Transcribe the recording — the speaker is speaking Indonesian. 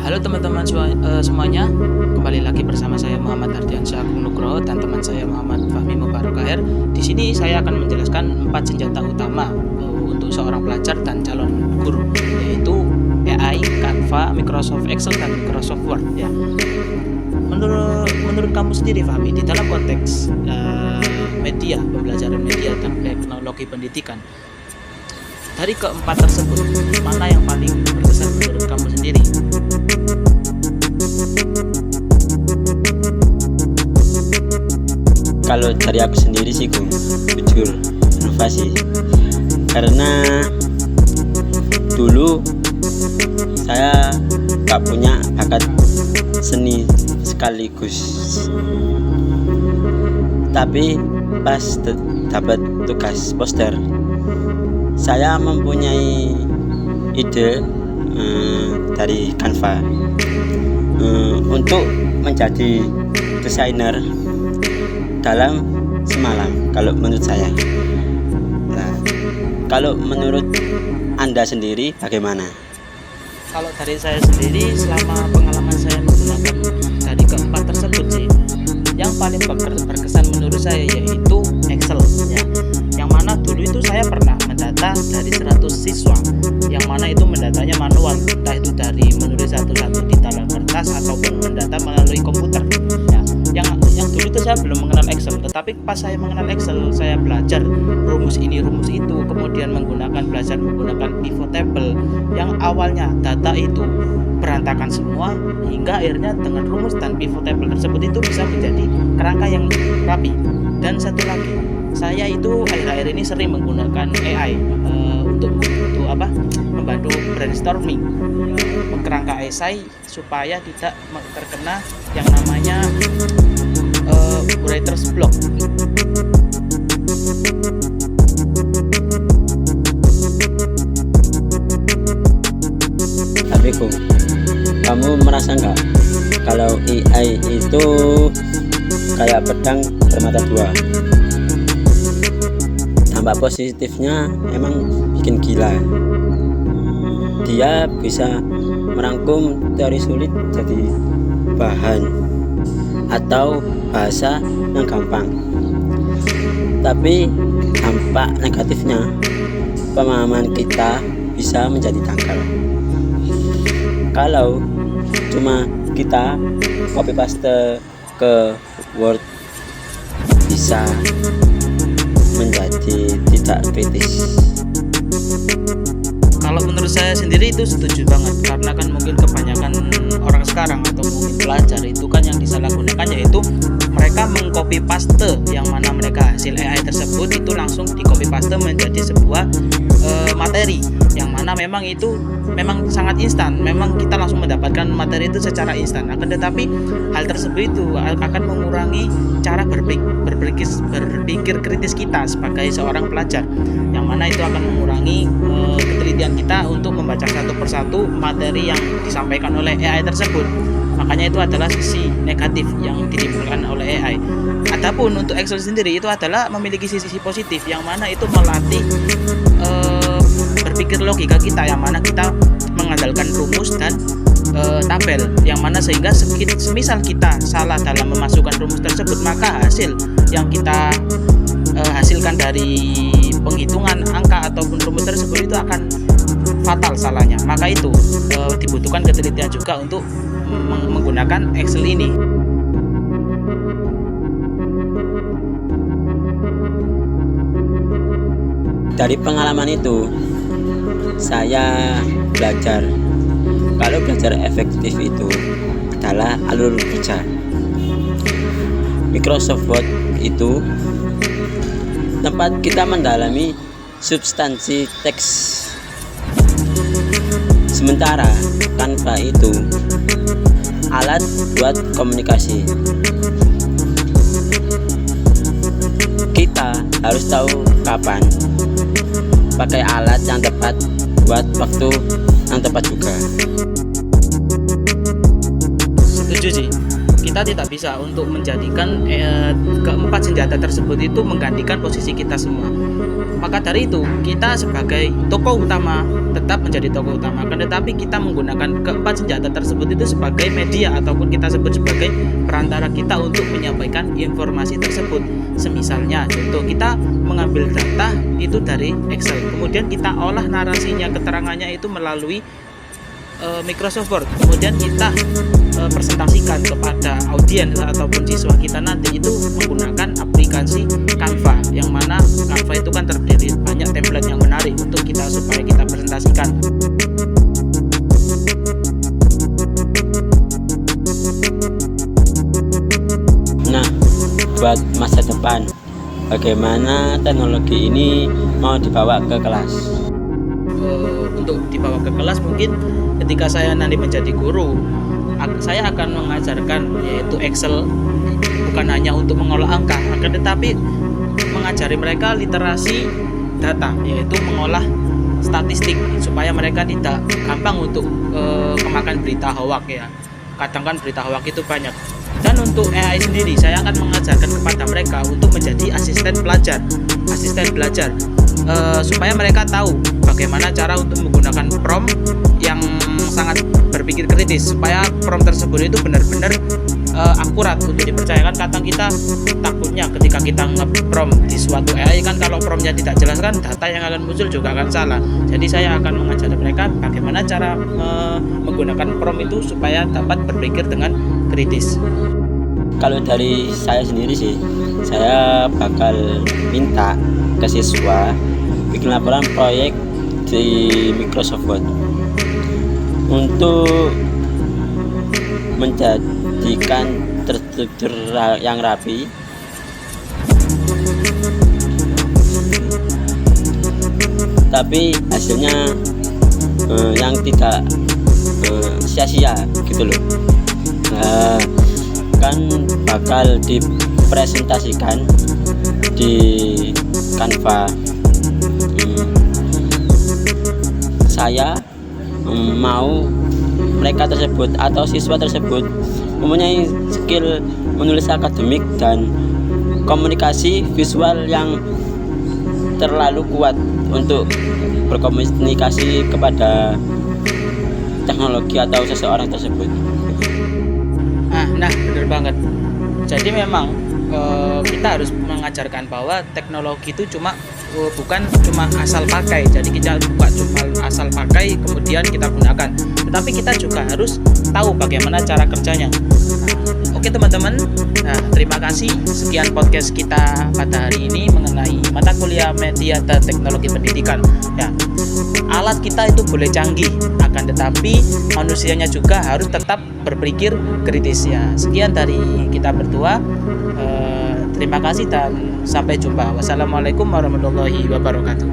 Halo teman-teman semuanya, kembali lagi bersama saya Muhammad Ardiansyah Agung Nugroho dan teman saya Muhammad Fahmi Mubarak Aher. Di sini saya akan menjelaskan 4 senjata utama untuk seorang pelajar dan calon guru, yaitu AI, Canva, Microsoft Excel, dan Microsoft Word. Ya. Menurut kamu sendiri Fahmi, di dalam konteks media, pembelajaran media dan teknologi pendidikan, dari keempat tersebut, mana yang paling berkesan menurut kamu sendiri? Kalau dari aku sendiri sih, jujur inovasi. Karena dulu saya gak punya bakat seni sekaligus, tapi pas dapat tugas poster, saya mempunyai ide dari Canva untuk menjadi desainer dalam semalam, kalau menurut saya. Nah, kalau menurut Anda sendiri bagaimana? Kalau dari saya sendiri, selama pengalaman saya menggunakan dari keempat tersebut sih, yang paling berkesan menurut saya yaitu Excel ya. Yang mana dulu itu saya pernah mendata dari 100 siswa, yang mana itu mendatanya manual, entah itu dari menulis satu-satu di dalam kertas ataupun mendata melalui komputer ya. Yang dulu itu saya belum mengenal Excel, tetapi pas saya mengenal Excel, saya belajar rumus ini rumus itu, kemudian belajar menggunakan pivot table yang awalnya data itu berantakan semua, hingga akhirnya dengan rumus dan pivot table tersebut itu bisa menjadi kerangka yang rapi. Dan satu lagi, saya itu akhir-akhir ini sering menggunakan AI untuk membantu brainstorming kerangka esai supaya tidak terkena yang namanya writer's block. Tapi kamu merasa nggak kalau AI itu kayak pedang bermata dua? Dampak positifnya emang bikin gila. Dia bisa merangkum teori sulit jadi bahan atau bahasa yang gampang. Tapi dampak negatifnya, pemahaman kita bisa menjadi dangkal. Kalau cuma kita copy paste ke Word, bisa menjadi tidak kritis. Kalau menurut saya sendiri itu setuju banget, karena kan mungkin kebanyakan orang sekarang atau mungkin pelajar itu kan yang disalahgunakan, yaitu mereka mengcopy paste, yang mana mereka hasil AI tersebut itu langsung di copy paste menjadi sebuah materi, yang mana memang sangat instan, memang kita langsung mendapatkan materi itu secara instan. Akan tetapi hal tersebut itu akan mengurangi cara berpikir kritis kita sebagai seorang pelajar, yang mana itu akan mengurangi ketelitian kita untuk membaca satu persatu materi yang disampaikan oleh AI tersebut. Makanya itu adalah sisi negatif yang ditimbulkan oleh AI. Adapun untuk Excel sendiri itu adalah memiliki sisi positif, yang mana itu melatih berpikir logika kita, yang mana kita mengandalkan rumus dan tabel, yang mana sehingga semisal kita salah dalam memasukkan rumus tersebut, maka hasil yang kita hasilkan dari penghitungan angka ataupun rumus tersebut itu akan fatal salahnya. Maka itu dibutuhkan ketelitian juga untuk menggunakan Excel ini. Dari pengalaman itu, saya belajar kalau belajar efektif itu adalah alur kerja. Microsoft Word itu tempat kita mendalami substansi teks, sementara Canva itu alat buat komunikasi. Kita harus tahu kapan pakai alat yang tepat buat waktu yang tepat juga. Setuju sih, kita tidak bisa untuk menjadikan keempat senjata tersebut itu menggantikan posisi kita semua. Maka dari itu kita sebagai tokoh utama tetap menjadi tokoh utama, akan tetapi kita menggunakan keempat senjata tersebut itu sebagai media ataupun kita sebut sebagai perantara kita untuk menyampaikan informasi tersebut. Semisalnya contoh, kita mengambil data itu dari Excel, kemudian kita olah narasinya, keterangannya itu melalui Microsoft Word, kemudian kita presentasikan kepada audiens ataupun siswa kita nanti itu menggunakan aplikasi Canva, yang mana Canva itu kan terdiri banyak template yang menarik untuk kita supaya kita presentasikan. Nah, buat masa depan, bagaimana teknologi ini mau dibawa ke kelas? Untuk dibawa ke kelas, mungkin ketika saya nanti menjadi guru, saya akan mengajarkan yaitu Excel, bukan hanya untuk mengolah angka, akan tetapi mengajari mereka literasi data, yaitu mengolah statistik supaya mereka tidak gampang untuk kemakan berita hoak ya. Kadang kan berita hoak itu banyak. Dan untuk AI sendiri, saya akan mengajarkan kepada mereka untuk menjadi asisten belajar supaya mereka tahu bagaimana cara untuk menggunakan prompt yang sangat berpikir kritis, supaya prompt tersebut itu benar-benar akurat untuk dipercayakan. Kadang kita takutnya ketika kita nge-prompt di suatu AI kan, kalau promptnya tidak jelas kan data yang akan muncul juga akan salah. Jadi saya akan mengajari mereka bagaimana cara menggunakan prompt itu supaya dapat berpikir dengan kritis. Kalau dari saya sendiri sih, saya bakal minta ke siswa bikin laporan proyek di Microsoft Word untuk menjadikan terstruktur yang rapi, tapi hasilnya yang tidak sia-sia gitu loh. Kan bakal dipresentasikan di Canva. Saya mau mereka tersebut atau siswa tersebut mempunyai skill menulis akademik dan komunikasi visual yang terlalu kuat untuk berkomunikasi kepada teknologi atau seseorang tersebut. Nah, benar banget. Jadi memang kita harus mengajarkan bahwa teknologi itu bukan cuma asal pakai. Jadi kita bukan cuma asal pakai kemudian kita gunakan, tetapi kita juga harus tahu bagaimana cara kerjanya. Oke teman-teman, terima kasih. Sekian podcast kita pada hari ini mengenai mata kuliah media dan teknologi pendidikan. Ya, alat kita itu boleh canggih, akan tetapi manusianya juga harus tetap berpikir kritis ya. Sekian dari kita berdua. Terima kasih dan sampai jumpa. Wassalamualaikum warahmatullahi wabarakatuh.